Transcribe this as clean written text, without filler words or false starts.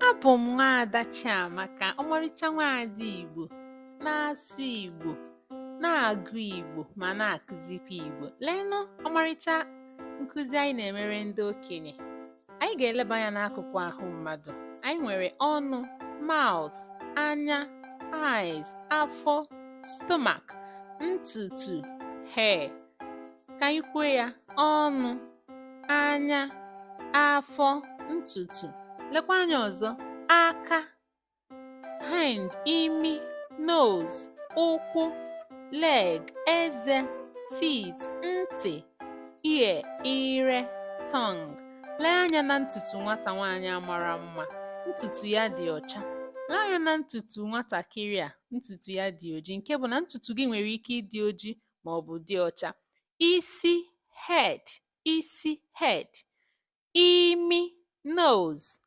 Abụ m Nwaada Chiamaka, ọmarịcha nwaada Igbo, na-asụ Igbo, na-agụ Igbo ma na-akụzikwa Igbo. Leenụ ọmarịcha nkụzi anyị na-emere ndị okenye. Anyị ga-eleba anya n'akụkụ ahụ mmadụ. Anyị nwere ọnụ, mouth, anya, eyes, afọ, stomach, ntutu, hair. Ka anyị kwuo ya: ọnụ, anya, afọ, ntutu. Lekwa anya ọzọ: aka, hand, imi, nose, ụkwụ, leg, eze, teeth, ntị, ear, ire, tongue. Lee anya na ntutu nwata nwaanyị a mara mma, ntutu ya dị ọcha. Lee anya na ntutu nwatakịrị a, ntutu ya dị ojii, nke bụ na ntutu gị nwere ike ịdị ojii ma ọ bụ dị ọcha. Isi, head, isi, head. Imi, nose,